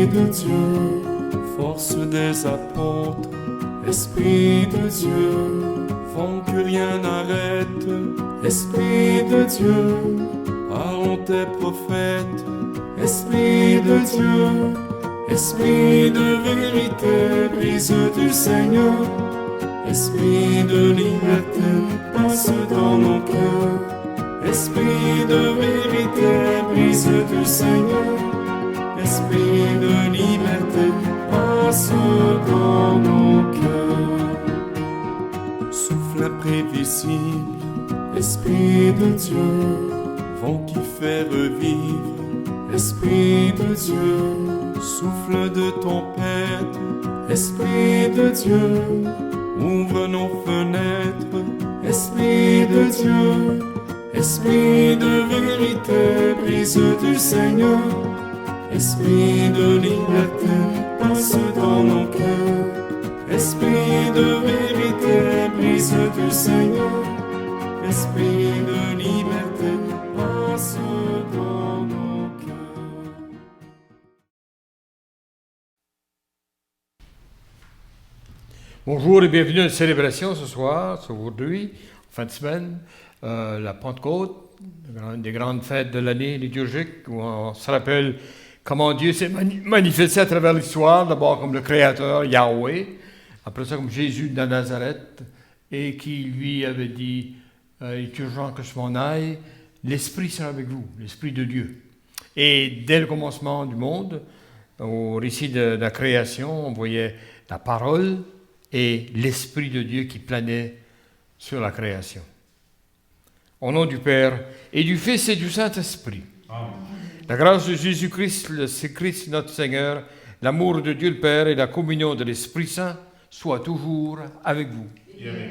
Esprit de Dieu, force des apôtres, Esprit de Dieu, font que rien n'arrête, Esprit de Dieu, parlons tes prophètes, Esprit de Dieu, Esprit de vérité, brise du Seigneur, Esprit de liberté, passe dans nos cœurs, Esprit de vérité, brise du Seigneur, Esprit de liberté, passe dans nos cœurs. Souffle imprévisible, Esprit de Dieu, vent qui fait revivre, Esprit de Dieu, souffle de tempête, Esprit de Dieu, ouvre nos fenêtres, Esprit de Dieu, Esprit de vérité, brise du Seigneur, Esprit de liberté, passe dans nos cœurs, Esprit de vérité, brise du Seigneur, Esprit de liberté, passe dans nos cœurs. Bonjour et bienvenue à une célébration ce soir, aujourd'hui, fin de semaine, la Pentecôte, une des grandes fêtes de l'année liturgique où on se rappelle comment Dieu s'est manifesté à travers l'histoire, d'abord comme le Créateur, Yahweh, après ça comme Jésus de Nazareth, et qui lui avait dit « Il est urgent que je m'en aille, l'Esprit sera avec vous, l'Esprit de Dieu ». Et dès le commencement du monde, au récit de la création, on voyait la parole et l'Esprit de Dieu qui planait sur la création. Au nom du Père et du Fils et du Saint-Esprit. Amen. La grâce de Jésus-Christ, le Christ notre Seigneur, l'amour de Dieu le Père et la communion de l'Esprit Saint soient toujours avec vous. Amen.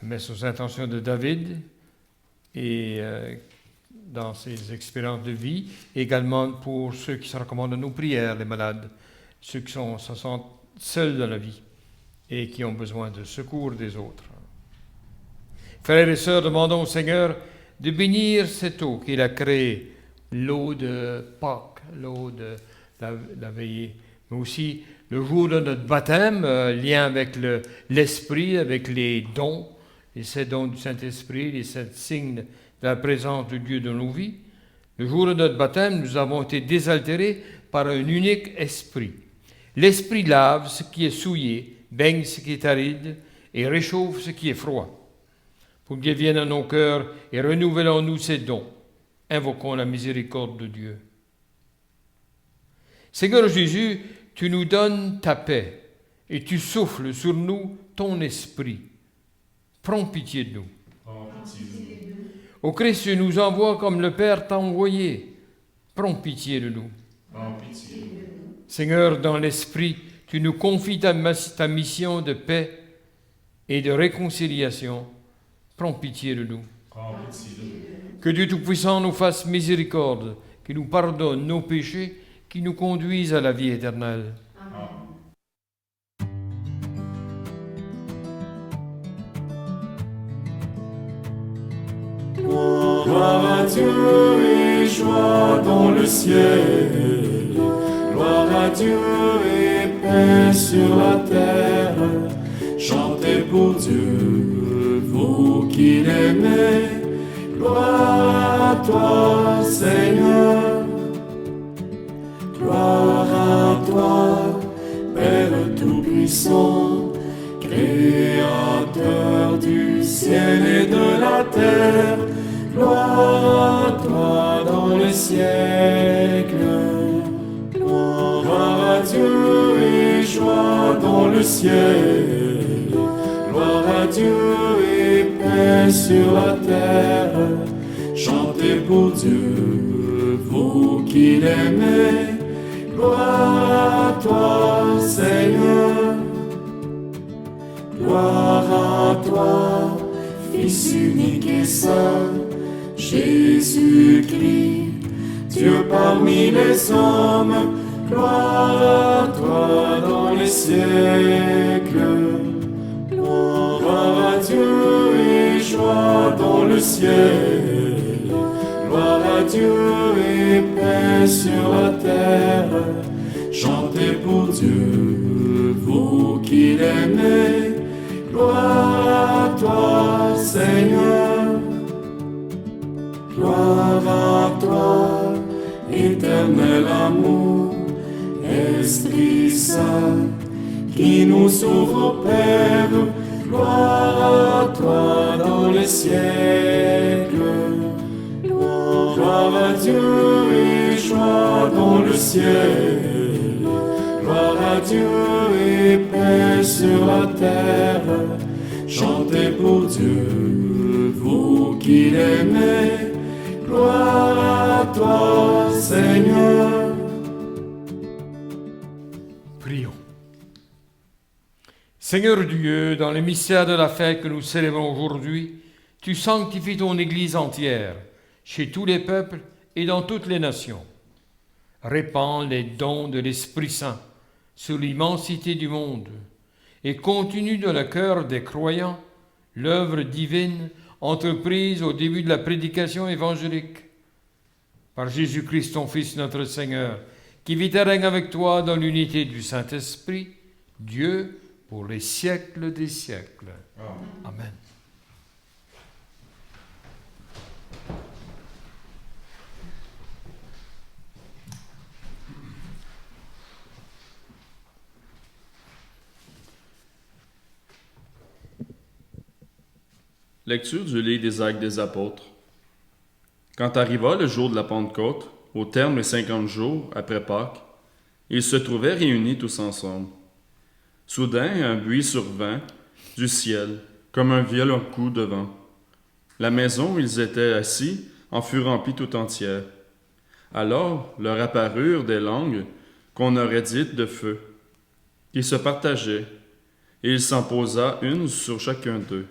Je mets sous intentions de David et dans ses expériences de vie, également pour ceux qui se recommandent à nos prières, les malades, ceux qui se sentent seuls dans la vie et qui ont besoin de secours des autres. Frères et sœurs, demandons au Seigneur de bénir cette eau qu'il a créée, l'eau de Pâques, l'eau de la veillée, mais aussi le jour de notre baptême, lien avec l'Esprit, avec les dons, les 7 dons du Saint-Esprit, les 7 signes de la présence de Dieu dans nos vies. Le jour de notre baptême, nous avons été désaltérés par un unique esprit. L'Esprit lave ce qui est souillé, baigne ce qui est aride et réchauffe ce qui est froid. Pour qu'il vienne à nos cœurs et renouvelle en nous ses dons. Invoquons la miséricorde de Dieu. Seigneur Jésus, tu nous donnes ta paix et tu souffles sur nous ton esprit. Prends pitié de nous. Au Christ, tu nous envoies comme le Père t'a envoyé. Prends pitié de nous. Seigneur, dans l'esprit, tu nous confies ta mission de paix et de réconciliation. Prends pitié de nous. Que Dieu Tout-Puissant nous fasse miséricorde, qu'il nous pardonne nos péchés, qui nous conduisent à la vie éternelle. Amen. Gloire à Dieu et joie dans le ciel. Gloire à Dieu et paix sur la terre. Chantez pour Dieu, vous qui l'aimez. Gloire à toi, Seigneur. Gloire à toi, Père Tout-Puissant, Créateur du ciel et de la terre. Gloire à toi dans les siècles. Gloire à Dieu et joie dans le ciel. Gloire à Dieu et paix sur la terre. Chantez pour Dieu, vous qui l'aimez. Gloire à toi, Seigneur. Gloire à toi, Fils unique et saint, Jésus-Christ, Dieu parmi les hommes. Gloire à toi dans les siècles. Gloire à Dieu et joie dans le ciel. Gloire à Dieu et paix sur la terre. Chantez pour Dieu, vous qui l'aimez. Gloire à toi, Seigneur. Gloire à toi, éternel amour. Esprit Saint, qui nous sauve au Père. Gloire à toi dans les siècles. Gloire à Dieu et joie dans le ciel. Gloire à Dieu et paix sur la terre. Chantez pour Dieu, vous qui l'aimez. Gloire à toi, Seigneur. Prions. Seigneur Dieu, dans le mystère de la fête que nous célébrons aujourd'hui, tu sanctifies ton Église entière, chez tous les peuples et dans toutes les nations. Répands les dons de l'Esprit Saint sur l'immensité du monde et continue dans le cœur des croyants l'œuvre divine entreprise au début de la prédication évangélique. Par Jésus-Christ, ton Fils, notre Seigneur, qui vit et règne avec toi dans l'unité du Saint-Esprit, Dieu, pour les siècles des siècles. Amen. Lecture du livre des Actes des Apôtres. Quand arriva le jour de la Pentecôte, au terme des 50 jours après Pâques, ils se trouvaient réunis tous ensemble. Soudain, un bruit survint du ciel, comme un violent coup de vent. La maison où ils étaient assis en fut remplie tout entière. Alors leur apparurent des langues qu'on aurait dites de feu, qui se partageaient, et il s'en posa une sur chacun d'eux.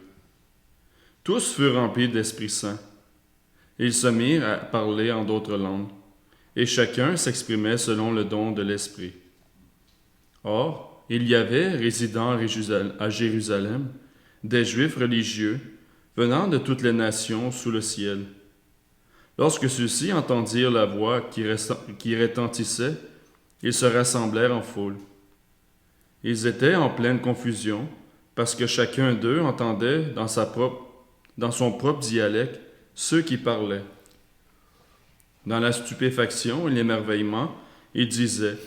Tous furent remplis d'Esprit Saint. Ils se mirent à parler en d'autres langues, et chacun s'exprimait selon le don de l'Esprit. Or, il y avait, résidant à Jérusalem, des Juifs religieux, venant de toutes les nations sous le ciel. Lorsque ceux-ci entendirent la voix qui retentissait, ils se rassemblèrent en foule. Ils étaient en pleine confusion, parce que chacun d'eux entendait dans son propre dialecte ceux qui parlaient. Dans la stupéfaction et l'émerveillement, ils disaient: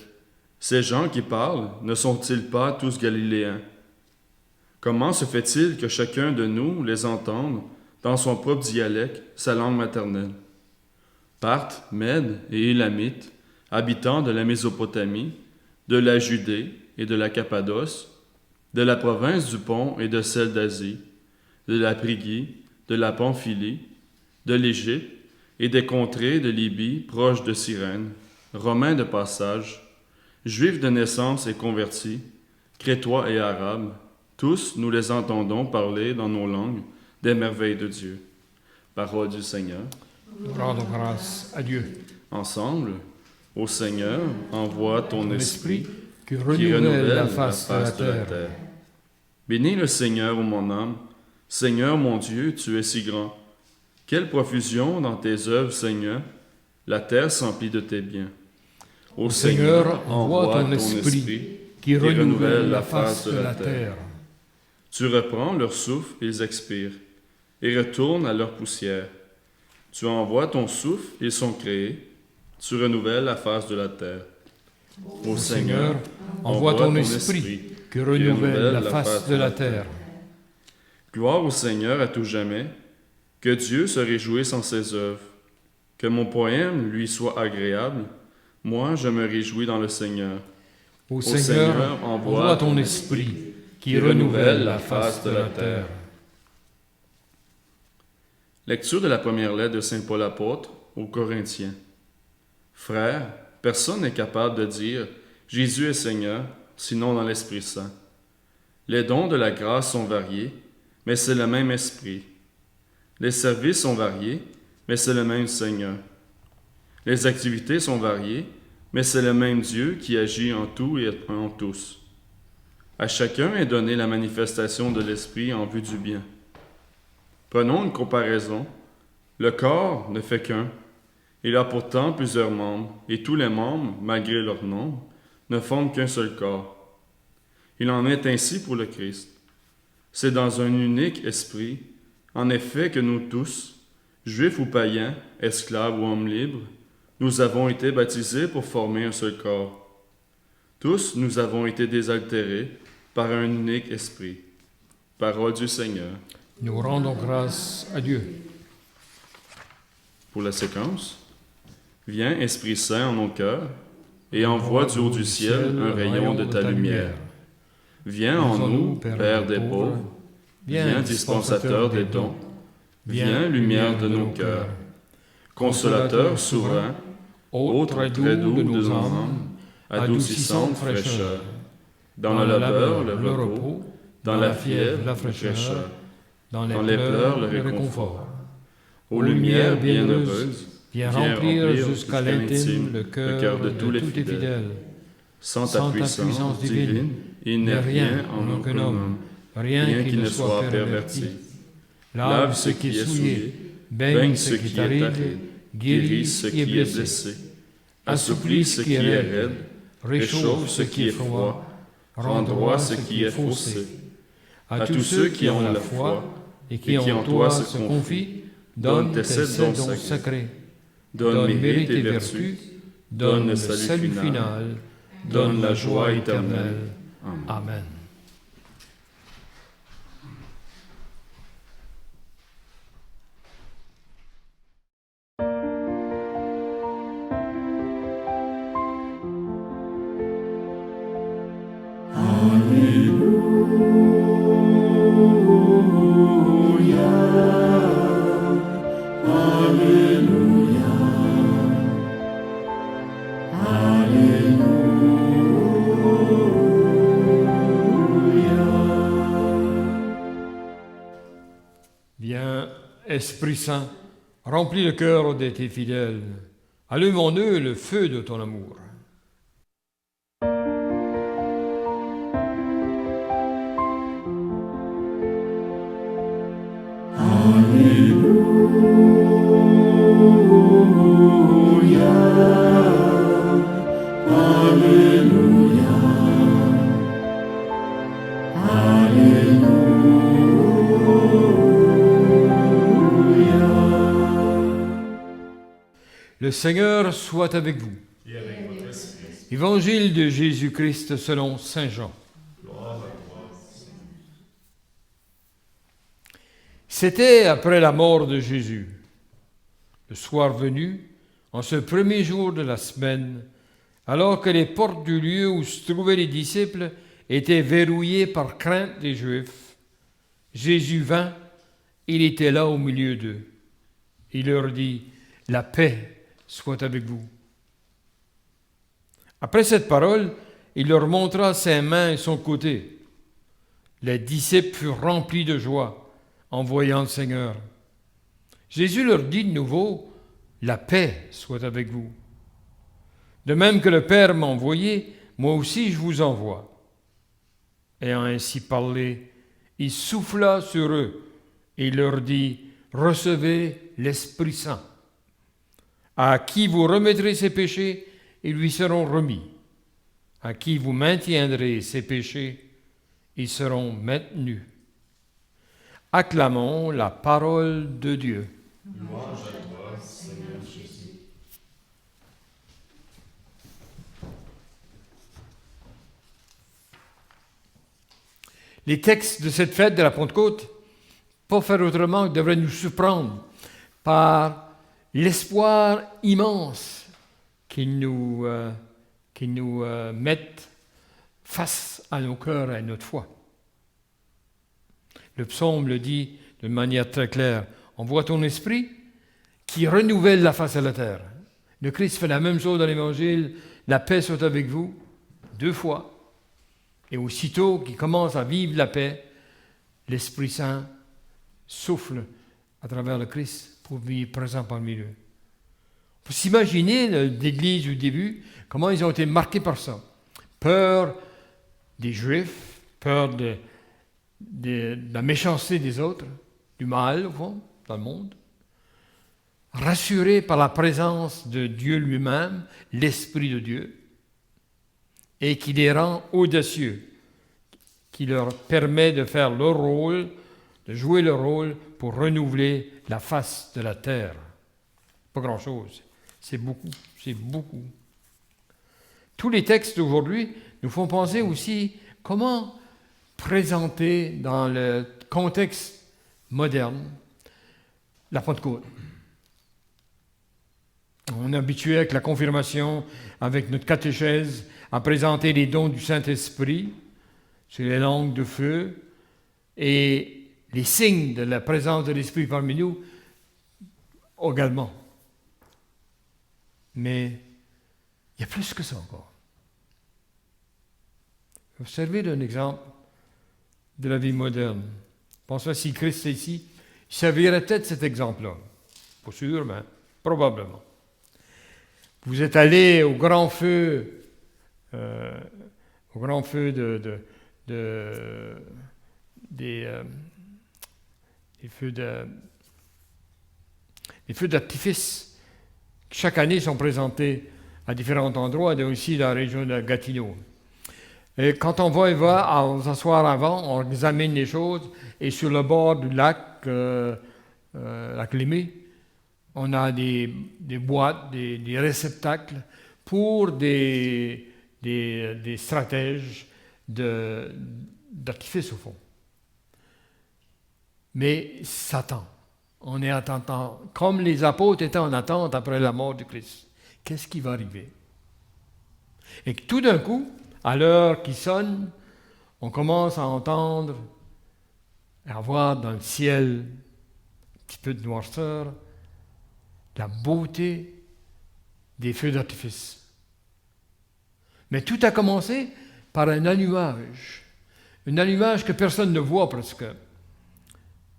ces gens qui parlent, ne sont-ils pas tous galiléens? Comment se fait-il que chacun de nous les entende dans son propre dialecte, sa langue maternelle? Parthes, Mèdes et Élamites, habitants de la Mésopotamie, de la Judée et de la Cappadoce, de la province du Pont et de celle d'Asie, de la Phrygie, de la Pamphylie, de l'Égypte et des contrées de Libye proches de Cyrène, Romains de passage, Juifs de naissance et convertis, Crétois et Arabes, tous nous les entendons parler dans nos langues des merveilles de Dieu. Parole du Seigneur. Rendons grâce à Dieu. Ensemble, ô Seigneur, envoie ton esprit qui qui renouvelle la face de la terre. Bénis le Seigneur, ô mon âme. Seigneur mon Dieu, tu es si grand. Quelle profusion dans tes œuvres, Seigneur. La terre s'emplit de tes biens. Ô Seigneur, envoie ton esprit qui renouvelle la face de la terre. Tu reprends leur souffle, ils expirent, et retournent à leur poussière. Tu envoies ton souffle, ils sont créés. Tu renouvelles la face de la terre. Ô Seigneur, envoie ton esprit qui renouvelle la face de la terre. Gloire au Seigneur à tout jamais. Que Dieu se réjouisse en ses œuvres. Que mon poème lui soit agréable. Moi, je me réjouis dans le Seigneur. Ô Seigneur, envoie ton esprit qui renouvelle la face de la terre. Lecture de la première lettre de Saint Paul apôtre aux Corinthiens. Frères, personne n'est capable de dire « Jésus est Seigneur » sinon dans l'Esprit Saint. Les dons de la grâce sont variés, mais c'est le même Esprit. Les services sont variés, mais c'est le même Seigneur. Les activités sont variées, mais c'est le même Dieu qui agit en tout et en tous. À chacun est donnée la manifestation de l'Esprit en vue du bien. Prenons une comparaison. Le corps ne fait qu'un, Il a pourtant plusieurs membres, et tous les membres, malgré leur nombre, ne forment qu'un seul corps. Il en est ainsi pour le Christ. C'est dans un unique esprit, en effet, que nous tous, juifs ou païens, esclaves ou hommes libres, nous avons été baptisés pour former un seul corps. Tous, nous avons été désaltérés par un unique esprit. Parole du Seigneur. Nous rendons grâce à Dieu. Pour la séquence, viens, Esprit Saint, en nos cœurs, et envoie du haut du ciel un rayon de ta lumière. Viens en nous, Père des pauvres, viens, dispensateur des dons, viens, lumière de nos cœurs, consolateur souverain, autre très doux de nos âmes, adoucissante fraîcheur, dans le labeur, le repos, dans la fièvre, la fraîcheur, dans les pleurs, le réconfort. Ô lumière bienheureuse, viens remplir jusqu'à l'intime le cœur de tous les fidèles. Sans ta puissance divine, il n'est rien en aucun homme, rien qui ne soit perverti. Lave ce qui est souillé, baigne ce qui est aride, guéris ce qui est blessé, assouplis ce qui est raide, réchauffe ce qui est froid, rend droit ce qui est faussé. À tous ceux qui ont la foi et qui en toi se confient, donne tes 7 dons sacrés, donne mérite et vertu, donne le salut final, donne la joie éternelle. Amen. Viens, Esprit Saint, remplis le cœur de tes fidèles. Allume en eux le feu de ton amour. Le Seigneur soit avec vous. Et avec votre esprit. Évangile de Jésus-Christ selon saint Jean. Gloire à toi, Seigneur. C'était après la mort de Jésus. Le soir venu, en ce premier jour de la semaine, alors que les portes du lieu où se trouvaient les disciples étaient verrouillées par crainte des Juifs, Jésus vint, il était là au milieu d'eux. Il leur dit, « La paix soit avec vous. » Après cette parole, il leur montra ses mains et son côté. Les disciples furent remplis de joie en voyant le Seigneur. Jésus leur dit de nouveau, « La paix soit avec vous. De même que le Père m'a envoyé, moi aussi je vous envoie. » Ayant ainsi parlé, il souffla sur eux et il leur dit, « Recevez l'Esprit Saint. À qui vous remettrez ses péchés, ils lui seront remis. À qui vous maintiendrez ses péchés, ils seront maintenus. » Acclamons la parole de Dieu. Louange à toi, Seigneur Jésus. Les textes de cette fête de la Pentecôte, pas faire autrement que devraient nous surprendre par l'espoir immense qu'ils nous mettent face à nos cœurs et à notre foi. Le psaume le dit de manière très claire. Envoie ton esprit qui renouvelle la face à la terre. Le Christ fait la même chose dans l'Évangile. La paix soit avec vous, 2 fois. Et aussitôt qu'il commence à vivre la paix, l'Esprit Saint souffle à travers le Christ pour vivre présent parmi eux. On peut s'imaginer l'Église du début, comment ils ont été marqués par ça. Peur des Juifs, peur de la méchanceté des autres, du mal, au fond, dans le monde. rassurés par la présence de Dieu lui-même, l'Esprit de Dieu, et qui les rend audacieux, qui leur permet de faire leur rôle, de jouer leur rôle pour renouveler la face de la terre. Pas grand-chose, c'est beaucoup. Tous les textes d'aujourd'hui nous font penser aussi comment présenter dans le contexte moderne la Pentecôte. On est habitué avec la confirmation, avec notre catéchèse, à présenter les dons du Saint-Esprit sur les langues de feu et les signes de la présence de l'Esprit parmi nous également. Mais il y a plus que ça encore. Je vais vous servir d'un exemple de la vie moderne. Pensez si Christ est ici, il servirait peut-être cet exemple-là. Pas sûr, mais probablement. Vous êtes allé au grand feu les feux d'artifice qui chaque année sont présentés à différents endroits, et aussi dans la région de Gatineau. Et quand on va s'asseoir avant, on examine les choses, et sur le bord du lac, lac Limay, on a des boîtes, des réceptacles pour des stratèges d'artifice au fond. Mais Satan, on est en attente, comme les apôtres étaient en attente après la mort de Christ. Qu'est-ce qui va arriver? Et que tout d'un coup, à l'heure qui sonne, on commence à entendre, à voir dans le ciel un petit peu de noirceur, la beauté des feux d'artifice. Mais tout a commencé par un allumage que personne ne voit presque.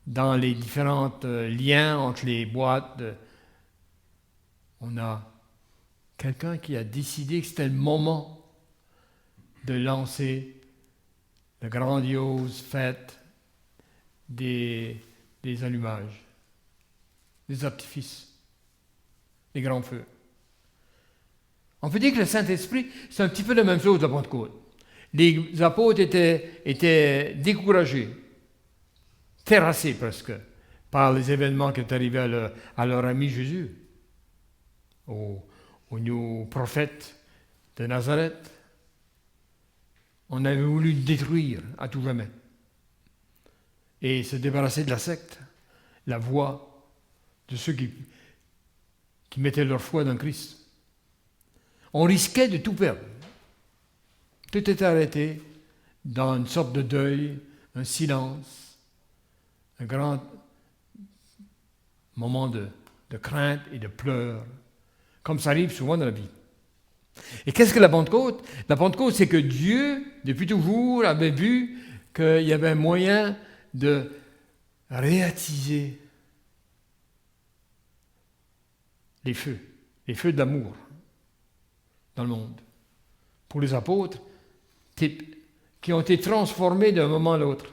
Dans les différents liens entre les boîtes, on a quelqu'un qui a décidé que c'était le moment de lancer la grandiose fête des allumages, des artifices, des grands feux. On peut dire que le Saint-Esprit, c'est un petit peu la même chose de la Pentecôte. Les apôtres étaient découragés, terrassés presque, par les événements qui sont arrivés à leur ami Jésus, au nouveau prophète de Nazareth. On avait voulu le détruire à tout jamais et se débarrasser de la secte, la voix de ceux qui mettaient leur foi dans Christ. On risquait de tout perdre. Tout était arrêté dans une sorte de deuil, un silence, un grand moment de crainte et de pleurs, comme ça arrive souvent dans la vie. Et qu'est-ce que la Pentecôte? La Pentecôte, c'est que Dieu, depuis toujours, avait vu qu'il y avait un moyen de réattiser les feux de l'amour dans le monde. Pour les apôtres, qui ont été transformés d'un moment à l'autre.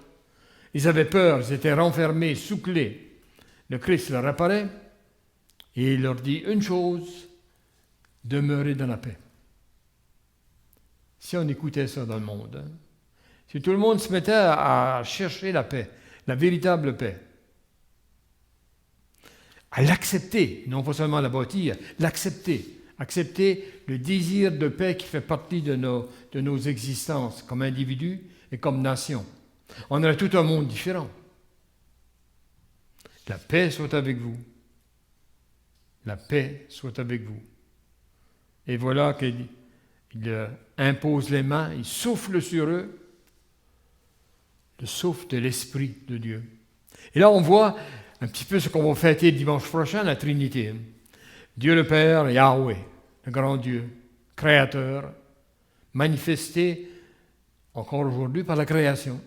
Ils avaient peur, ils étaient renfermés sous clé. Le Christ leur apparaît et il leur dit une chose: demeurez dans la paix. Si on écoutait ça dans le monde, si tout le monde se mettait à chercher la paix, la véritable paix, à l'accepter, non pas seulement la bâtir, l'accepter, accepter le désir de paix qui fait partie de nos existences comme individus et comme nation. On aurait tout un monde différent. La paix soit avec vous. La paix soit avec vous. Et voilà qu'il impose les mains, il souffle sur eux, le souffle de l'Esprit de Dieu. Et là, on voit un petit peu ce qu'on va fêter dimanche prochain, la Trinité. Dieu le Père, Yahweh, le grand Dieu, créateur, manifesté encore aujourd'hui par la création.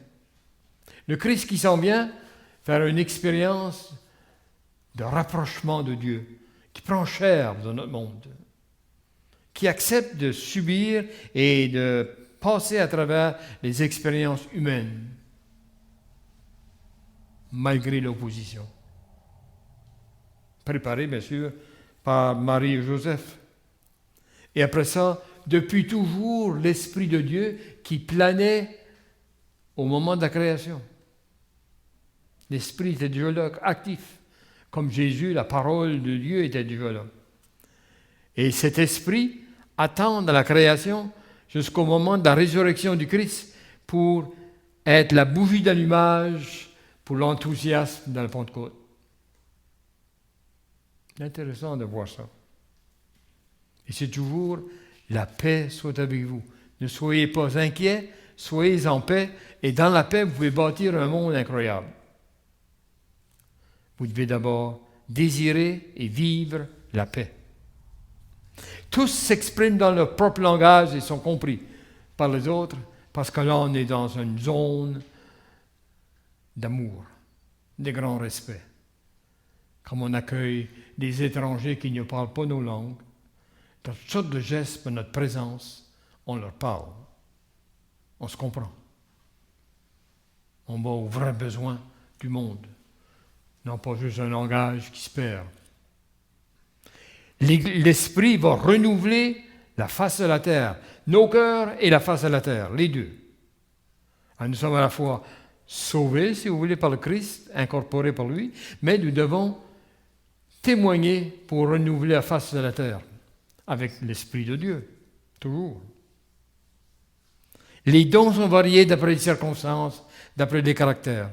Le Christ qui s'en vient faire une expérience de rapprochement de Dieu, qui prend chair dans notre monde, qui accepte de subir et de passer à travers les expériences humaines, malgré l'opposition. préparé bien sûr par Marie et Joseph. Et après ça, depuis toujours, l'Esprit de Dieu qui planait au moment de la création. L'Esprit était déjà là, actif. Comme Jésus, la parole de Dieu était déjà là. Et cet Esprit attend de la création jusqu'au moment de la résurrection du Christ pour être la bougie d'allumage pour l'enthousiasme de la Pentecôte. C'est intéressant de voir ça. Et c'est toujours la paix soit avec vous. Ne soyez pas inquiets, soyez en paix, et dans la paix, vous pouvez bâtir un monde incroyable. Vous devez d'abord désirer et vivre la paix. Tous s'expriment dans leur propre langage et sont compris par les autres, parce que là, on est dans une zone d'amour, de grand respect. Comme on accueille des étrangers qui ne parlent pas nos langues, dans toutes sortes de gestes, par notre présence, on leur parle. On se comprend. On va aux vrais besoins du monde, non pas juste un langage qui se perd. L'Esprit va renouveler la face de la terre, nos cœurs et la face de la terre, les deux. Alors nous sommes à la fois sauvés, si vous voulez, par le Christ, incorporés par lui, mais nous devons témoigner pour renouveler la face de la terre, avec l'Esprit de Dieu, toujours. Les dons sont variés d'après les circonstances, d'après les caractères.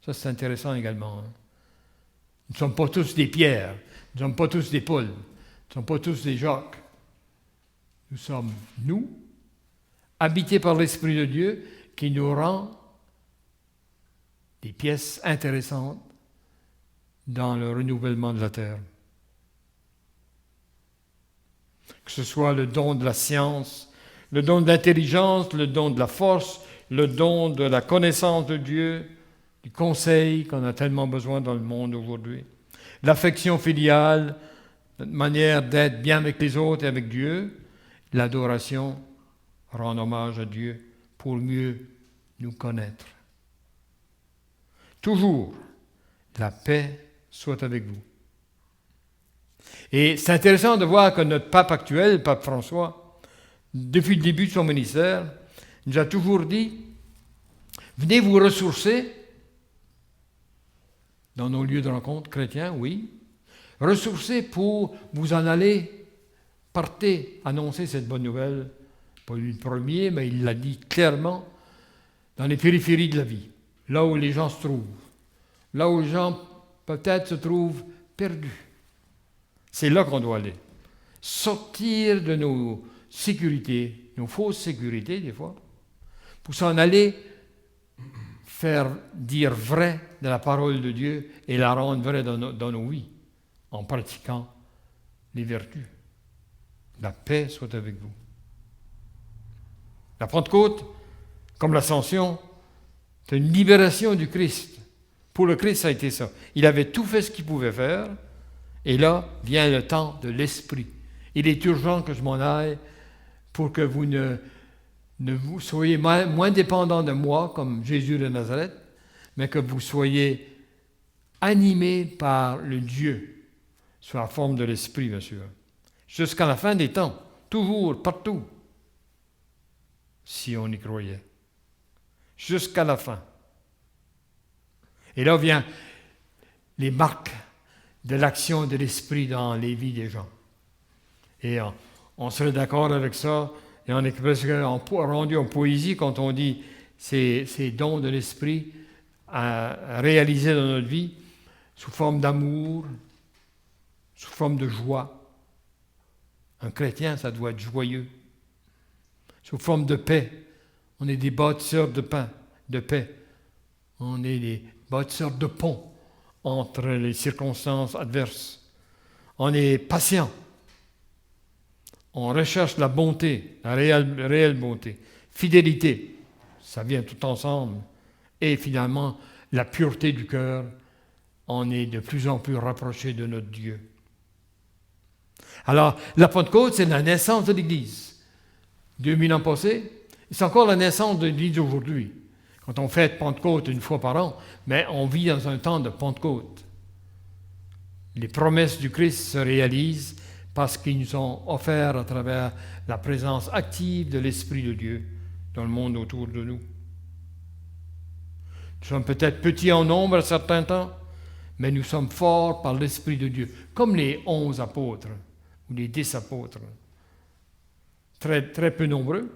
Ça, c'est intéressant également. Nous ne sommes pas tous des Pierre, nous ne sommes pas tous des Paul, nous ne sommes pas tous des Jacques. Nous sommes, nous, habités par l'Esprit de Dieu, qui nous rend des pièces intéressantes dans le renouvellement de la terre. Que ce soit le don de la science, le don de l'intelligence, le don de la force, le don de la connaissance de Dieu, du conseil qu'on a tellement besoin dans le monde aujourd'hui, l'affection filiale, notre manière d'être bien avec les autres et avec Dieu, l'adoration, rendre hommage à Dieu pour mieux nous connaître. Toujours, la paix soit avec vous. Et c'est intéressant de voir que notre pape actuel, le pape François, depuis le début de son ministère, nous a toujours dit, venez vous ressourcer dans nos lieux de rencontre chrétiens, oui, ressourcer pour vous en aller, partez, annoncer cette bonne nouvelle, pas lui le premier, mais il l'a dit clairement, dans les périphéries de la vie, là où les gens se trouvent, là où les gens peut-être se trouvent perdus. C'est là qu'on doit aller. Sortir de nos sécurités, nos fausses sécurités des fois, pour s'en aller faire dire vrai de la parole de Dieu et la rendre vraie dans nos vies, en pratiquant les vertus. La paix soit avec vous. La Pentecôte, comme l'Ascension, c'est une libération du Christ. Pour le Christ, ça a été ça. Il avait tout fait ce qu'il pouvait faire, et là vient le temps de l'Esprit. Il est urgent que je m'en aille pour que vous ne vous soyez moins dépendants de moi, comme Jésus de Nazareth, mais que vous soyez animés par le Dieu, sous la forme de l'Esprit, bien sûr. Jusqu'à la fin des temps, toujours, partout, si on y croyait. Jusqu'à la fin. Et là vient les marques de l'action de l'Esprit dans les vies des gens. Et on serait d'accord avec ça, et on est presque rendu en poésie quand on dit ces dons de l'Esprit à réaliser dans notre vie sous forme d'amour, sous forme de joie. Un chrétien, ça doit être joyeux. Sous forme de paix. On est des bâtisseurs de paix. On est des bâtisseurs de ponts entre les circonstances adverses. On est patient. On recherche la bonté, la réelle bonté. Fidélité, ça vient tout ensemble. Et finalement, la pureté du cœur. On est de plus en plus rapproché de notre Dieu. Alors, la Pentecôte, c'est la naissance de l'Église. 2000 ans passés, c'est encore la naissance de l'Église aujourd'hui. Quand on fête Pentecôte une fois par an, mais on vit dans un temps de Pentecôte. les promesses du Christ se réalisent parce qu'ils nous ont offert à travers la présence active de l'Esprit de Dieu dans le monde autour de nous. Nous sommes peut-être petits en nombre à certains temps, mais nous sommes forts par l'Esprit de Dieu, comme les 11 apôtres ou les 10 apôtres. Très, très peu nombreux,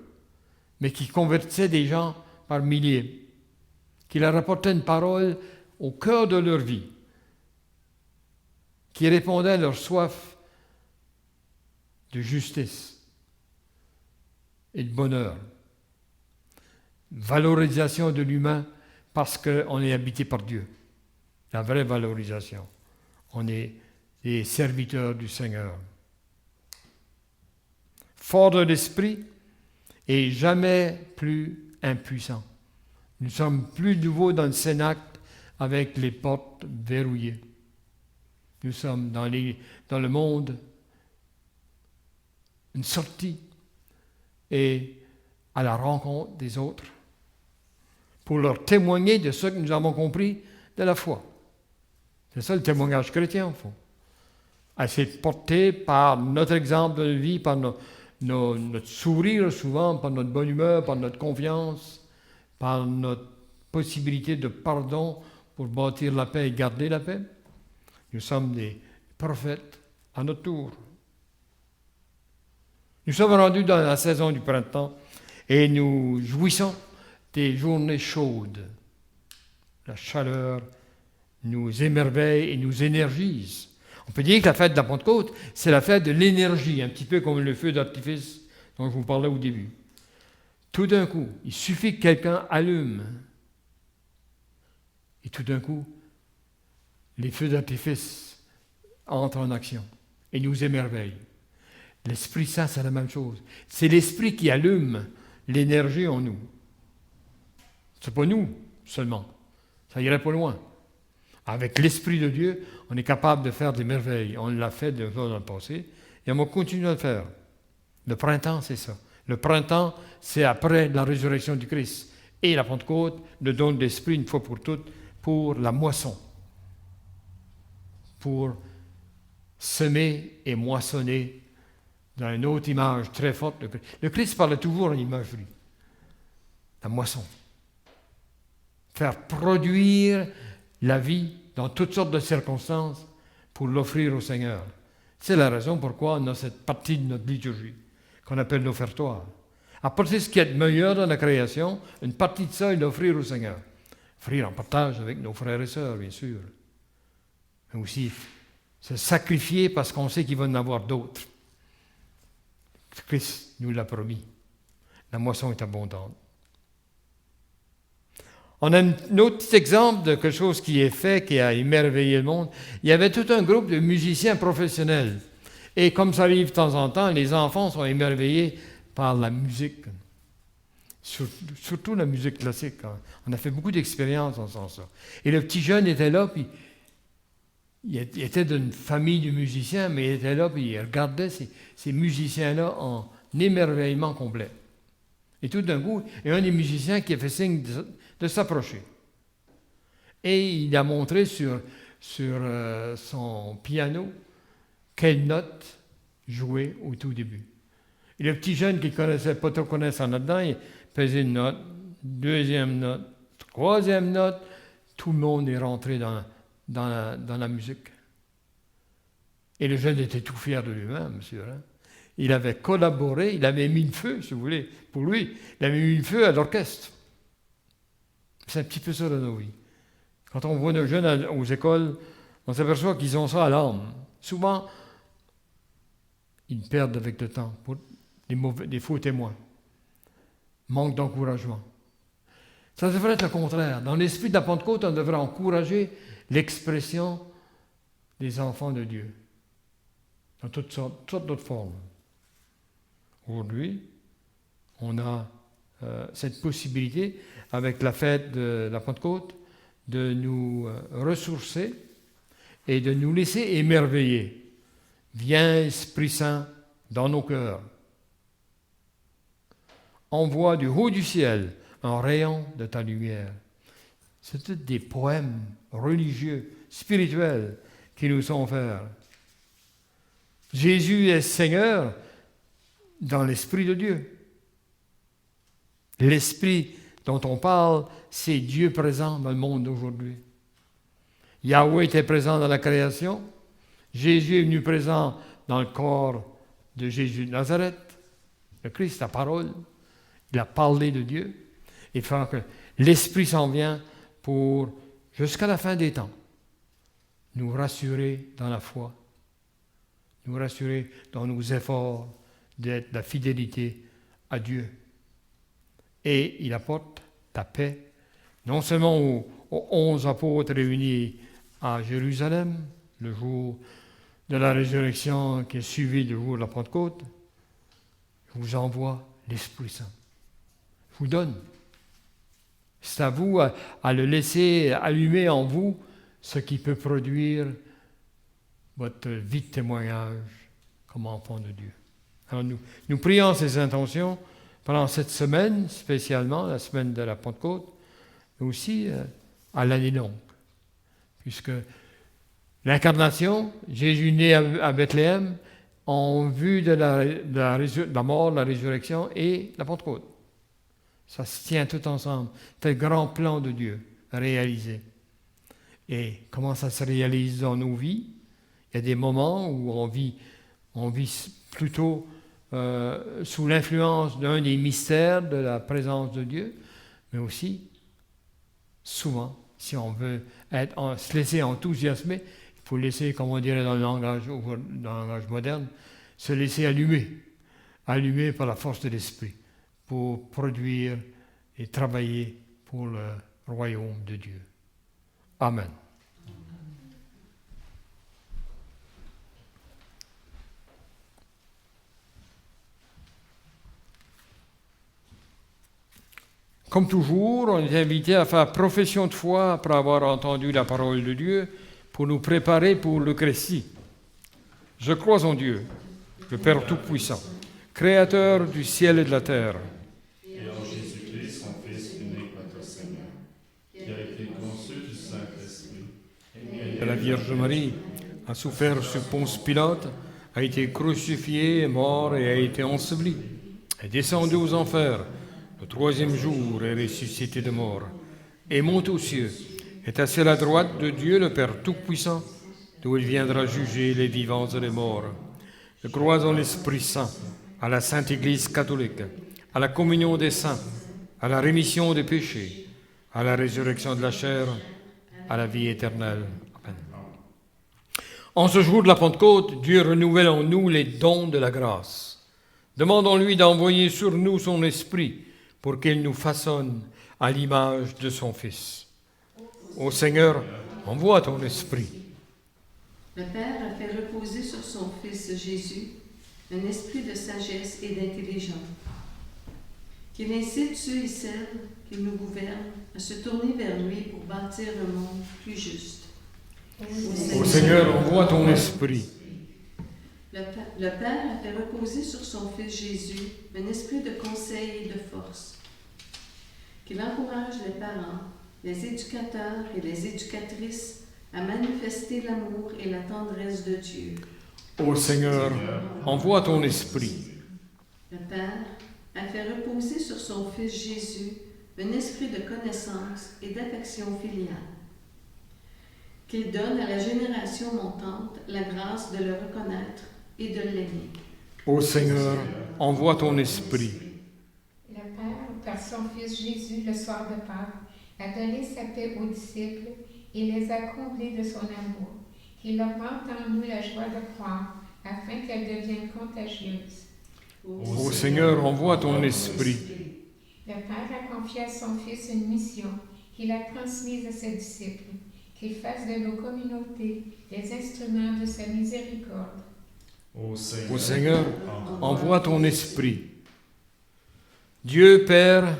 mais qui convertissaient des gens par milliers, qui leur apportaient une parole au cœur de leur vie, qui répondaient à leur soif de justice et de bonheur. Valorisation de l'humain parce qu'on est habité par Dieu. La vraie valorisation. On est des serviteurs du Seigneur. Fort de l'esprit et jamais plus impuissants. Nous sommes plus nouveaux dans le cénacle avec les portes verrouillées. Nous sommes dans le monde une sortie et à la rencontre des autres pour leur témoigner de ce que nous avons compris de la foi. C'est ça le témoignage chrétien, au fond. Essayer de porter par notre exemple de vie, par notre sourire souvent, par notre bonne humeur, par notre confiance, par notre possibilité de pardon pour bâtir la paix et garder la paix. Nous sommes des prophètes à notre tour. Nous sommes rendus dans la saison du printemps et nous jouissons des journées chaudes. La chaleur nous émerveille et nous énergise. On peut dire que la fête de la Pentecôte, c'est la fête de l'énergie, un petit peu comme le feu d'artifice dont je vous parlais au début. Tout d'un coup, il suffit que quelqu'un allume. Et tout d'un coup, les feux d'artifice entrent en action et nous émerveillent. L'Esprit Saint, c'est la même chose. C'est l'Esprit qui allume l'énergie en nous. C'est pas nous seulement. Ça irait pas loin. Avec l'Esprit de Dieu, on est capable de faire des merveilles. On l'a fait déjà dans le passé et on va continuer à le faire. Le printemps, c'est ça. Le printemps, c'est après la résurrection du Christ. Et la Pentecôte, le don de l'Esprit, une fois pour toutes, pour la moisson. Pour semer et moissonner dans une autre image très forte. Le Christ parle toujours en imagerie. La moisson. Faire produire la vie dans toutes sortes de circonstances pour l'offrir au Seigneur. C'est la raison pourquoi on a cette partie de notre liturgie qu'on appelle l'offertoire. Apporter ce qui est de meilleur dans la création, une partie de ça, et l'offrir au Seigneur. Offrir en partage avec nos frères et sœurs, bien sûr. Mais aussi se sacrifier parce qu'on sait qu'il va en avoir d'autres. Christ nous l'a promis. La moisson est abondante. On a un autre petit exemple de quelque chose qui est fait, qui a émerveillé le monde. Il y avait tout un groupe de musiciens professionnels. Et comme ça arrive de temps en temps, les enfants sont émerveillés par la musique. Surtout la musique classique. On a fait beaucoup d'expériences en faisant ça. Et le petit jeune était là, puis il était d'une famille de musiciens, mais il était là, puis il regardait ces musiciens-là en émerveillement complet. Et tout d'un coup, il y a un des musiciens qui a fait signe de s'approcher. Et il a montré sur son piano quelle note jouer au tout début. Et le petit jeune qui ne connaissait pas trop connaissant là-dedans, il faisait une note, deuxième note, troisième note. Tout le monde est rentré dans la musique. Et le jeune était tout fier de lui-même, monsieur. Hein? Il avait collaboré, il avait mis le feu, si vous voulez, pour lui. Il avait mis le feu à l'orchestre. C'est un petit peu ça dans nos vies. Quand on voit nos jeunes aux écoles, on s'aperçoit qu'ils ont ça à l'âme. Souvent, ils perdent avec le temps pour des faux témoins. Manque d'encouragement. Ça devrait être le contraire. Dans l'esprit de la Pentecôte, on devrait encourager l'expression des enfants de Dieu dans toutes sortes d'autres formes. Aujourd'hui, on a cette possibilité, avec la fête de la Pentecôte, de nous ressourcer et de nous laisser émerveiller. Viens, Esprit Saint, dans nos cœurs. Envoie du haut du ciel un rayon de ta lumière. C'est tous des poèmes religieux, spirituels, qui nous sont offerts. Jésus est Seigneur dans l'Esprit de Dieu. L'Esprit dont on parle, c'est Dieu présent dans le monde d'aujourd'hui. Yahweh était présent dans la création. Jésus est venu présent dans le corps de Jésus de Nazareth. Le Christ, la parole, il a parlé de Dieu. Il faut que l'Esprit s'en vient pour, jusqu'à la fin des temps, nous rassurer dans la foi, nous rassurer dans nos efforts d'être la fidélité à Dieu. Et il apporte la paix, non seulement aux 11 apôtres réunis à Jérusalem, le jour de la résurrection qui est suivi du jour de la Pentecôte. Je vous envoie l'Esprit Saint. Je vous donne. C'est à vous à le laisser allumer en vous ce qui peut produire votre vie de témoignage comme enfant de Dieu. Alors nous prions ces intentions pendant cette semaine, spécialement la semaine de la Pentecôte, mais aussi à l'année longue, puisque l'incarnation, Jésus né à Bethléem, en vue de la mort, la résurrection et la Pentecôte. Ça se tient tout ensemble. C'est le grand plan de Dieu réalisé. Et comment ça se réalise dans nos vies? Il y a des moments où on vit plutôt sous l'influence d'un des mystères de la présence de Dieu, mais aussi, souvent, si on veut se laisser enthousiasmer, il faut laisser, comme on dirait dans le langage moderne, se laisser allumer par la force de l'Esprit, pour produire et travailler pour le royaume de Dieu. Amen. Comme toujours, on est invité à faire profession de foi après avoir entendu la parole de Dieu pour nous préparer pour l'Eucharistie. Je crois en Dieu, le Père Tout-Puissant, Créateur du ciel et de la terre, Et en Jésus-Christ, son Fils unique, notre Seigneur, qui a été conçu du Saint-Esprit, de la Vierge Marie, a souffert sous Ponce Pilate, a été crucifié, est mort et a été enseveli, est descendu aux enfers, le troisième jour est ressuscité de mort, et monte aux cieux, est assis à la droite de Dieu le Père Tout-Puissant, d'où il viendra juger les vivants et les morts. Je crois en l'Esprit Saint, à la Sainte Église catholique, à la communion des saints, à la rémission des péchés, à la résurrection de la chair, à la vie éternelle. Amen. En ce jour de la Pentecôte, Dieu renouvelle en nous les dons de la grâce. Demandons-lui d'envoyer sur nous son Esprit pour qu'il nous façonne à l'image de son Fils. Ô Seigneur, envoie ton Esprit. Le Père a fait reposer sur son Fils Jésus un esprit de sagesse et d'intelligence, qu'il incite ceux et celles qui nous gouvernent à se tourner vers lui pour bâtir un monde plus juste. Ô Seigneur, envoie ton Esprit. Le Père a fait reposer sur son Fils Jésus un esprit de conseil et de force, qu'il encourage les parents, les éducateurs et les éducatrices à manifester l'amour et la tendresse de Dieu. Ô Seigneur, envoie ton Esprit. Le Père a fait reposer sur son Fils Jésus un esprit de connaissance et d'affection filiale, qu'il donne à la génération montante la grâce de le reconnaître et de l'aimer. Ô Seigneur, envoie ton Esprit. Le Père, par son Fils Jésus, le soir de Pâques, a donné sa paix aux disciples et les a comblés de son amour. Qu'il augmente en nous la joie de croire, afin qu'elle devienne contagieuse. Ô Seigneur, envoie ton Esprit. Le Père a confié à son Fils une mission qu'il a transmise à ses disciples, qu'il fasse de nos communautés des instruments de sa miséricorde. Ô Ô Seigneur, envoie ton Esprit. Dieu Père,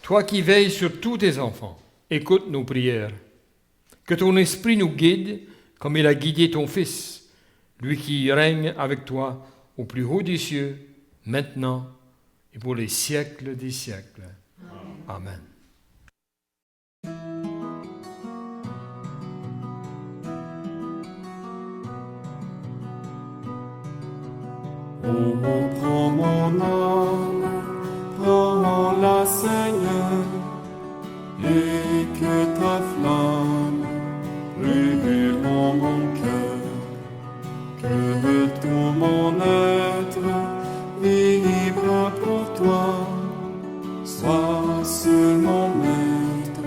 toi qui veilles sur tous tes enfants, écoute nos prières. Que ton Esprit nous guide comme il a guidé ton Fils, lui qui règne avec toi au plus haut des cieux, maintenant et pour les siècles des siècles. Amen. Oh, prends mon âme, prends-la, Seigneur, et que ta flamme brûle en mon cœur, que tout mon être vibre pour toi, sois seulement maître,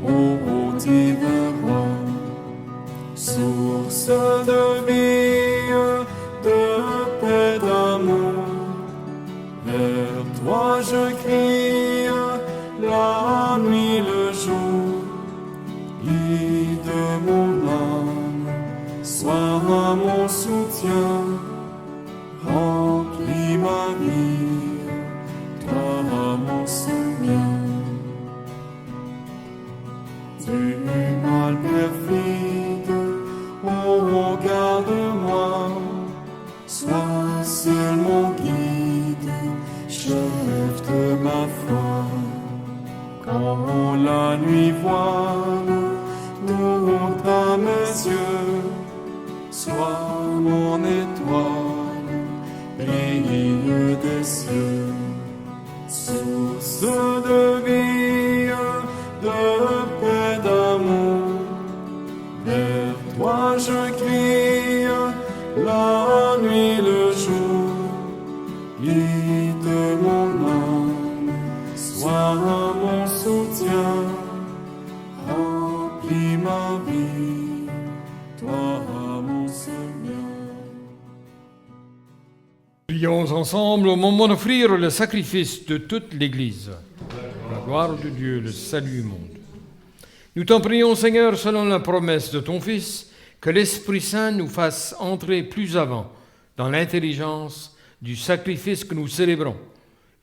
ô divin roi, source de vie, de paix, d'amour. Vers toi je crie, la nuit, le jour. Guide mon âme, sois mon soutien. Remplis ma vie, toi mon Seigneur. Du mal perfide, oh, garde-moi. Sois seul mon guide, chef de ma foi. Quand la nuit voile nous à mes yeux, sois mon étoile, brille des cieux. Source de vie, de paix, d'amour, vers toi je crie, la nuit, le jour. Guide mon âme, sois mon soutien, remplis ma vie, toi mon Seigneur. Prions ensemble au moment d'offrir le sacrifice de toute l'Église. La gloire de Dieu, le salut du monde. Nous t'en prions, Seigneur, selon la promesse de ton Fils, que l'Esprit Saint nous fasse entrer plus avant dans l'intelligence du sacrifice que nous célébrons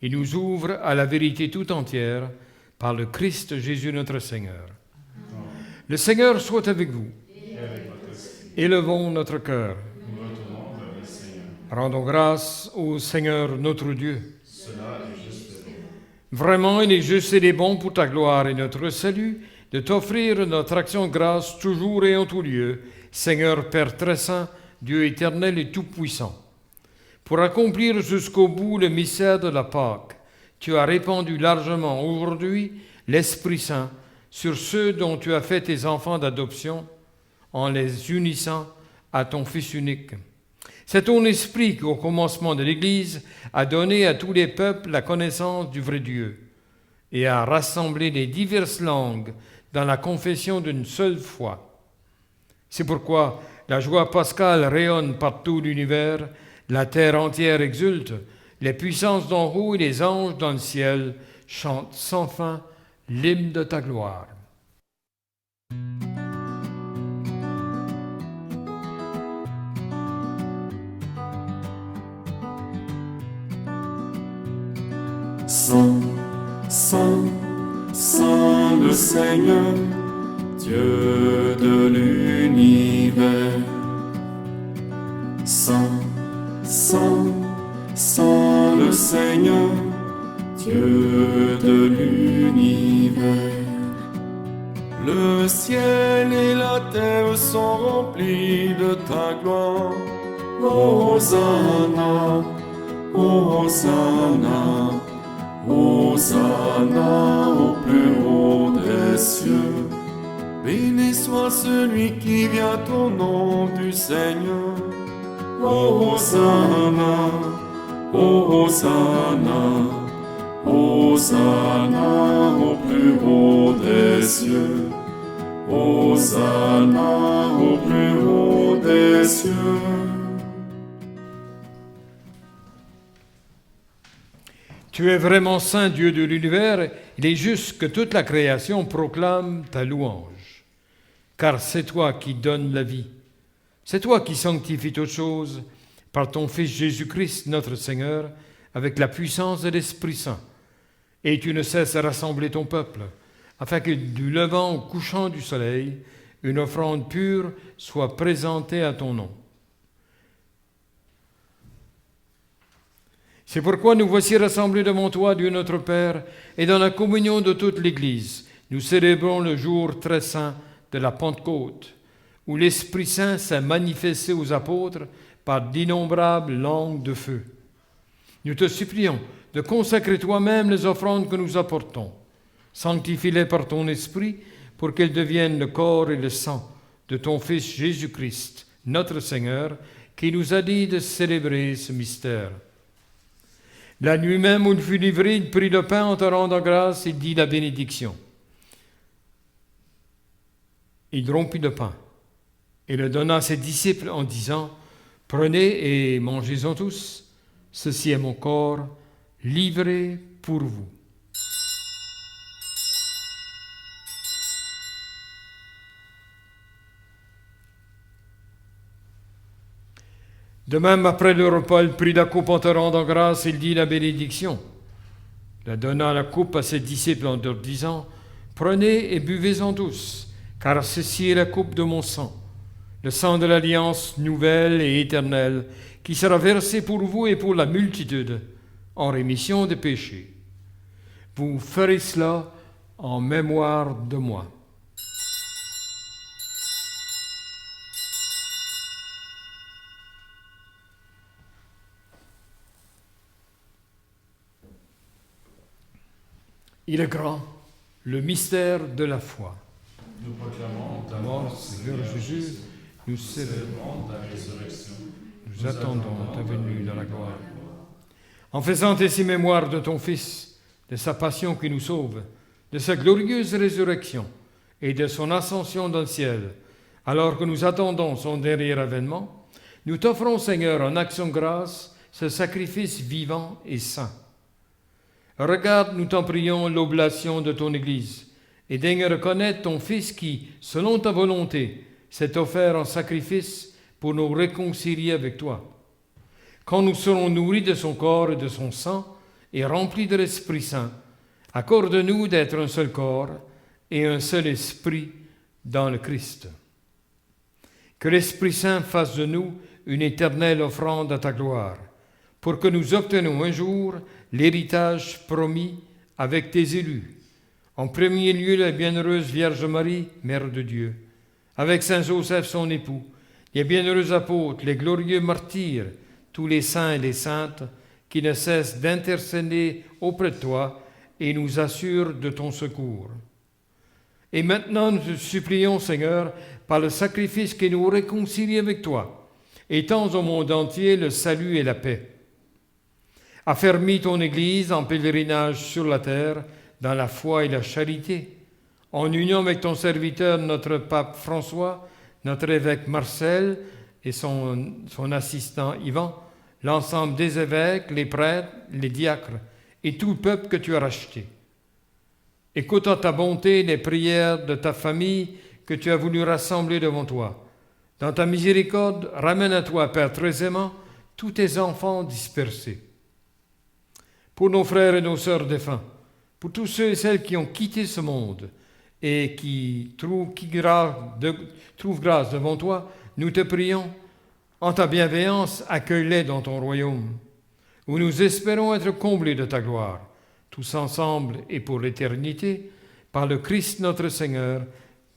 et nous ouvre à la vérité tout entière par le Christ Jésus notre Seigneur. Le Seigneur soit avec vous. Élevons notre cœur. Rendons grâce au Seigneur notre Dieu. Vraiment, il est juste et il est bon pour ta gloire et notre salut de t'offrir notre action de grâce toujours et en tout lieu, Seigneur Père très saint, Dieu éternel et tout-puissant. Pour accomplir jusqu'au bout le mystère de la Pâque, tu as répandu largement aujourd'hui l'Esprit Saint sur ceux dont tu as fait tes enfants d'adoption en les unissant à ton Fils unique. C'est ton Esprit qui, au commencement de l'Église, a donné à tous les peuples la connaissance du vrai Dieu et a rassemblé les diverses langues dans la confession d'une seule foi. C'est pourquoi la joie pascale rayonne par tout l'univers, la terre entière exulte, les puissances d'en haut et les anges dans le ciel chantent sans fin l'hymne de ta gloire. Saint, Saint, Saint le Seigneur, Dieu de l'univers. Saint, Saint, Saint le Seigneur, Dieu de l'univers. Le ciel et la terre sont remplis de ta gloire. Hosanna, Hosanna, Hosanna au plus haut des cieux. Béni soit celui qui vient au nom du Seigneur. Hosanna, Hosanna, Hosanna au plus haut des cieux. Hosanna au plus haut des cieux. Tu es vraiment saint, Dieu de l'univers, il est juste que toute la création proclame ta louange. Car c'est toi qui donnes la vie. C'est toi qui sanctifies toutes choses par ton Fils Jésus-Christ, notre Seigneur, avec la puissance de l'Esprit Saint. Et tu ne cesses de rassembler ton peuple, afin que du levant au couchant du soleil, une offrande pure soit présentée à ton nom. C'est pourquoi nous voici rassemblés devant toi, Dieu notre Père, et dans la communion de toute l'Église, nous célébrons le jour très saint de la Pentecôte, où l'Esprit Saint s'est manifesté aux apôtres par d'innombrables langues de feu. Nous te supplions de consacrer toi-même les offrandes que nous apportons. Sanctifie-les par ton esprit pour qu'elles deviennent le corps et le sang de ton Fils Jésus-Christ, notre Seigneur, qui nous a dit de célébrer ce mystère. La nuit même où il fut livré, il prit le pain en te rendant grâce et dit la bénédiction. Il rompit le pain et le donna à ses disciples en disant « Prenez et mangez-en tous, ceci est mon corps, livré pour vous. » De même, après le repas, il prit la coupe en te rendant grâce, il dit la bénédiction. Il donna la coupe à ses disciples en leur disant « Prenez et buvez-en tous, car ceci est la coupe de mon sang, le sang de l'alliance nouvelle et éternelle, qui sera versé pour vous et pour la multitude, en rémission des péchés. Vous ferez cela en mémoire de moi. » Il est grand, le mystère de la foi. Nous proclamons ta Mort, Seigneur Jésus, nous célébrons ta résurrection. nous attendons ta venue dans la gloire. En faisant ainsi mémoire de ton Fils, de sa passion qui nous sauve, de sa glorieuse résurrection et de son ascension dans le ciel, alors que nous attendons son dernier avènement, nous t'offrons, Seigneur, en action de grâce, ce sacrifice vivant et saint. Regarde, nous t'en prions, l'oblation de ton Église, et daigne reconnaître ton Fils qui, selon ta volonté, s'est offert en sacrifice pour nous réconcilier avec toi. Quand nous serons nourris de son corps et de son sang, et remplis de l'Esprit Saint, accorde-nous d'être un seul corps et un seul esprit dans le Christ. Que l'Esprit Saint fasse de nous une éternelle offrande à ta gloire, pour que nous obtenions un jour l'héritage promis avec tes élus. En premier lieu, la bienheureuse Vierge Marie, Mère de Dieu, avec Saint Joseph, son époux, les bienheureux apôtres, les glorieux martyrs, tous les saints et les saintes, qui ne cessent d'intercéder auprès de toi et nous assurent de ton secours. Et maintenant, nous te supplions, Seigneur, par le sacrifice qui nous réconcilie avec toi, étends au monde entier le salut et la paix. Affermis ton Église en pèlerinage sur la terre, dans la foi et la charité, en union avec ton serviteur, notre pape François, notre évêque Marcel et son assistant Ivan, l'ensemble des évêques, les prêtres, les diacres et tout le peuple que tu as racheté. Écoute en ta bonté les prières de ta famille que tu as voulu rassembler devant toi. Dans ta miséricorde, ramène à toi, Père très aimant, tous tes enfants dispersés. Pour nos frères et nos sœurs défunts, pour tous ceux et celles qui ont quitté ce monde et qui trouvent grâce devant toi, nous te prions, en ta bienveillance, accueille-les dans ton royaume, où nous espérons être comblés de ta gloire, tous ensemble et pour l'éternité, par le Christ notre Seigneur,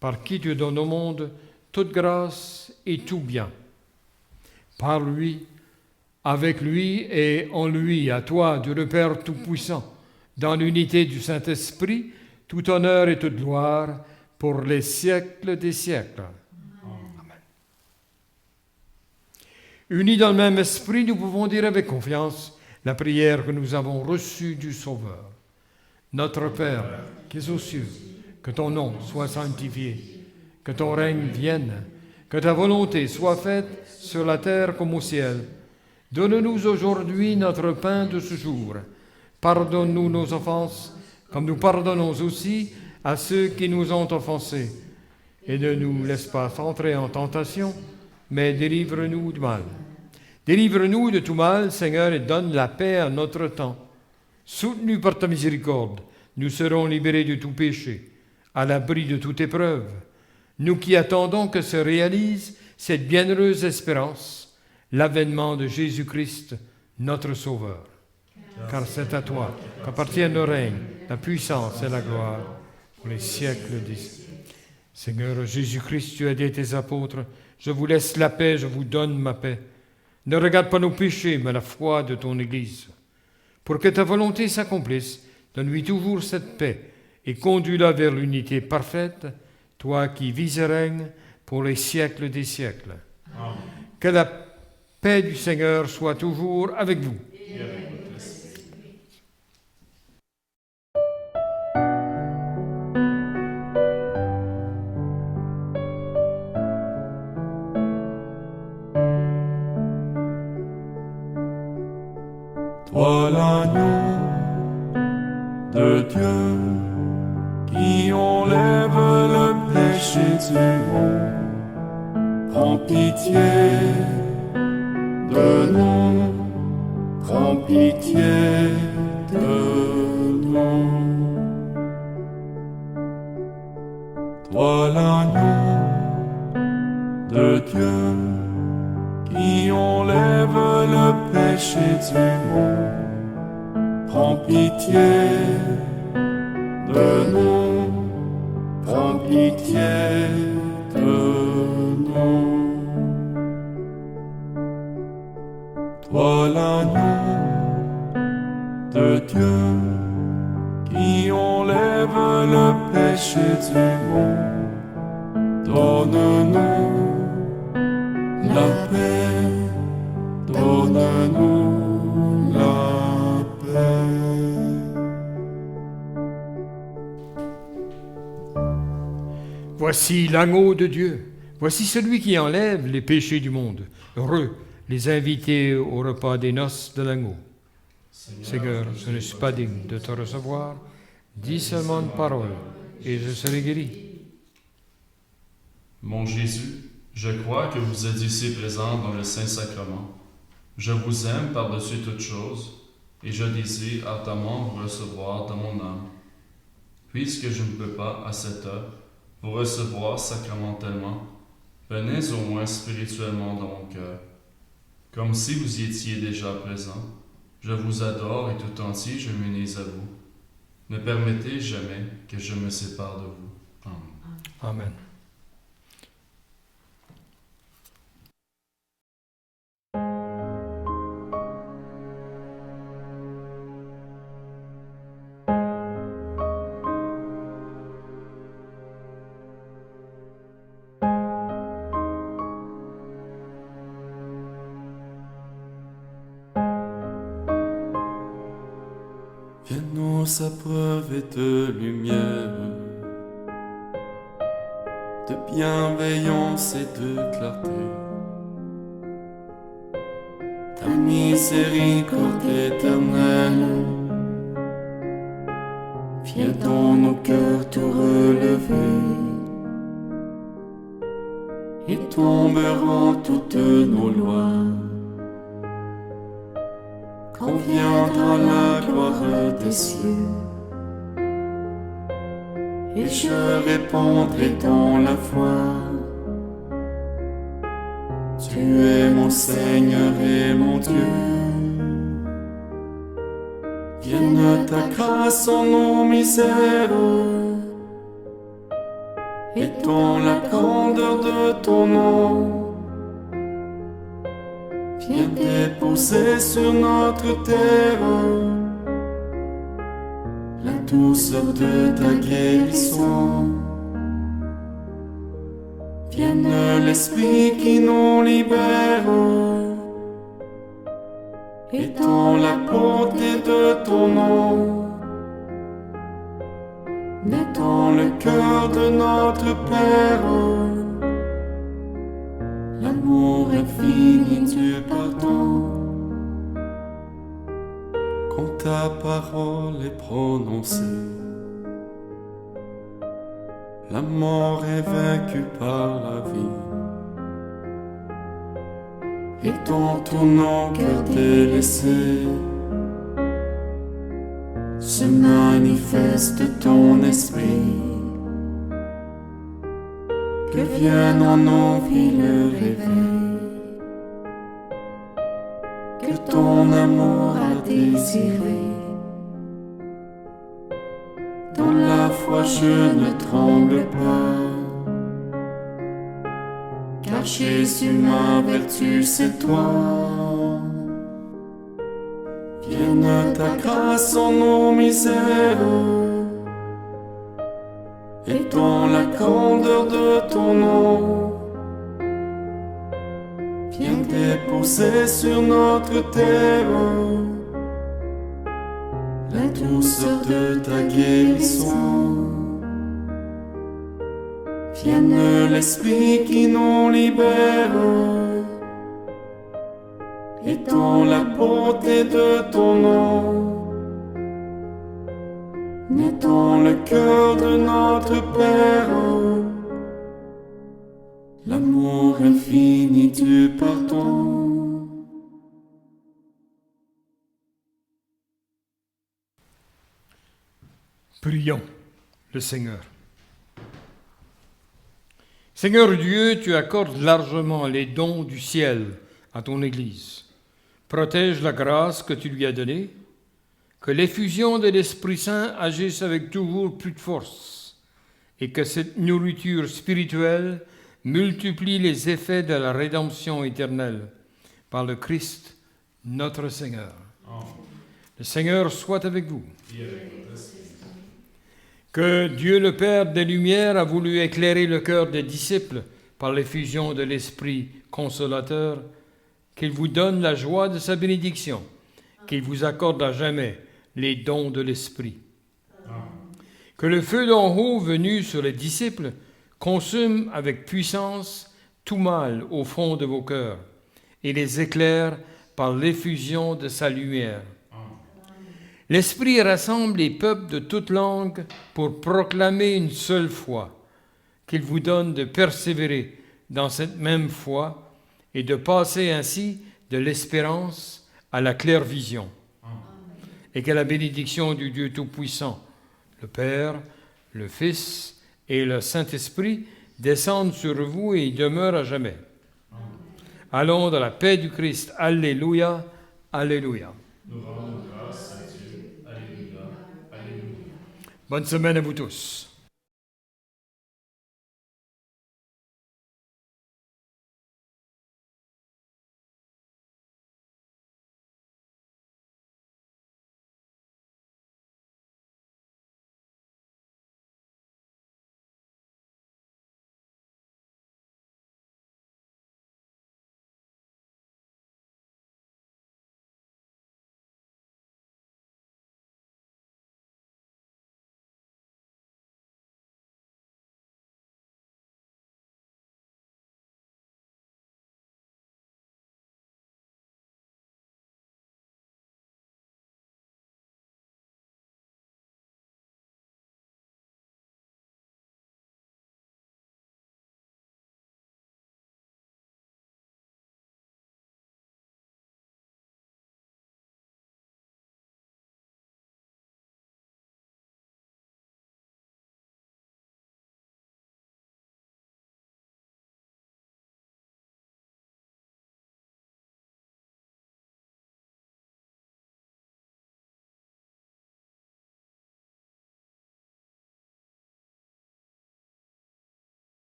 par qui tu donnes au monde toute grâce et tout bien. Par lui, avec lui et en lui, à toi, Dieu le Père Tout-Puissant, dans l'unité du Saint-Esprit, tout honneur et toute gloire pour les siècles des siècles. Amen. Unis dans le même esprit, nous pouvons dire avec confiance la prière que nous avons reçue du Sauveur. Notre Père, qui es aux cieux, que ton nom soit sanctifié, que ton règne vienne, que ta volonté soit faite sur la terre comme au ciel. Donne-nous aujourd'hui notre pain de ce jour. Pardonne-nous nos offenses, comme nous pardonnons aussi à ceux qui nous ont offensés. Et ne nous laisse pas entrer en tentation, mais délivre-nous du mal. Délivre-nous de tout mal, Seigneur, et donne la paix à notre temps. Soutenus par ta miséricorde, nous serons libérés de tout péché, à l'abri de toute épreuve. Nous qui attendons que se réalise cette bienheureuse espérance, l'avènement de Jésus-Christ, notre Sauveur. Car c'est à toi qu'appartiennent le règne, la puissance et la gloire pour les siècles des siècles. Seigneur Jésus-Christ, tu as dit à tes apôtres, je vous laisse la paix, je vous donne ma paix. Ne regarde pas nos péchés, mais la foi de ton Église. Pour que ta volonté s'accomplisse, donne-lui toujours cette paix et conduis-la vers l'unité parfaite, toi qui vis et règnes pour les siècles des siècles. Amen. Que la paix du Seigneur soit toujours avec vous. Et avec votre esprit. Toi l'agneau de Dieu qui enlève le péché du monde, prends pitié de nous, prends pitié de nous. Toi l'agneau de Dieu qui enlève le péché du monde, prends pitié de nous, prends pitié de nous. Toi l'agneau de Dieu qui enlève le péché du monde, donne-nous la paix, donne-nous la paix. Voici l'agneau de Dieu. Voici celui qui enlève les péchés du monde. Heureux les invités au repas des noces de l'agneau. Seigneur, je ne suis pas digne de te recevoir. Dis seulement une parole et je serai guéri. Mon Jésus, je crois que vous êtes ici présent dans le Saint-Sacrement. Je vous aime par-dessus toute chose et je désire ardemment vous recevoir dans mon âme. Puisque je ne peux pas, à cette heure, vous recevoir sacramentellement, venez au moins spirituellement dans mon cœur. Comme si vous y étiez déjà présent, je vous adore et tout entier je m'unis à vous. Ne permettez jamais que je me sépare de vous. Amen. Amen. Viens-nous sa preuve et de lumière, de bienveillance et de clarté. Ta miséricorde éternelle, viens dans nos cœurs tout relever, et tomberont toutes nos lois. Quand viendra la gloire des cieux, et je répondrai dans la foi. Tu es mon Seigneur et mon Dieu. Vienne ta grâce en nos misères, et dans la grandeur de ton nom, viens déposer sur notre terre la douceur de ta guérison. Vienne l'Esprit qui nous libère, et dans la bonté de ton nom, naît dans le cœur de notre Père l'amour infini du pardon. Quand ta parole est prononcée, la mort est vaincue par la vie, et dans ton nom cœur délaissé se manifeste ton esprit. Que vienne en nos vies le réveil que ton amour a désiré. Dans la foi je ne tremble pas, car Jésus, ma vertu, c'est toi. Vienne ta grâce en nos misères, et dans la grandeur de ton nom, viens déposer sur notre terre la douceur de ta guérison. Vienne l'Esprit qui nous libère, et dans la bonté de ton nom, naît dans le cœur de notre Père l'amour infini du pardon. Prions le Seigneur. Seigneur Dieu, tu accordes largement les dons du ciel à ton Église. Protège la grâce que tu lui as donnée, que l'effusion de l'Esprit Saint agisse avec toujours plus de force, et que cette nourriture spirituelle multiplie les effets de la rédemption éternelle par le Christ, notre Seigneur. Le Seigneur soit avec vous. Que Dieu le Père des Lumières a voulu éclairer le cœur des disciples par l'effusion de l'Esprit consolateur, qu'il vous donne la joie de sa bénédiction, qu'il vous accorde à jamais les dons de l'Esprit. Que le feu d'en haut venu sur les disciples consume avec puissance tout mal au fond de vos cœurs et les éclaire par l'effusion de sa lumière. L'Esprit rassemble les peuples de toutes langues pour proclamer une seule foi, qu'il vous donne de persévérer dans cette même foi et de passer ainsi de l'espérance à la claire vision. Et que la bénédiction du Dieu Tout-Puissant, le Père, le Fils et le Saint-Esprit descendent sur vous et y demeurent à jamais. Allons dans la paix du Christ. Alléluia, alléluia. Nous rendons grâce à Dieu. Alléluia, alléluia. Bonne semaine à vous tous.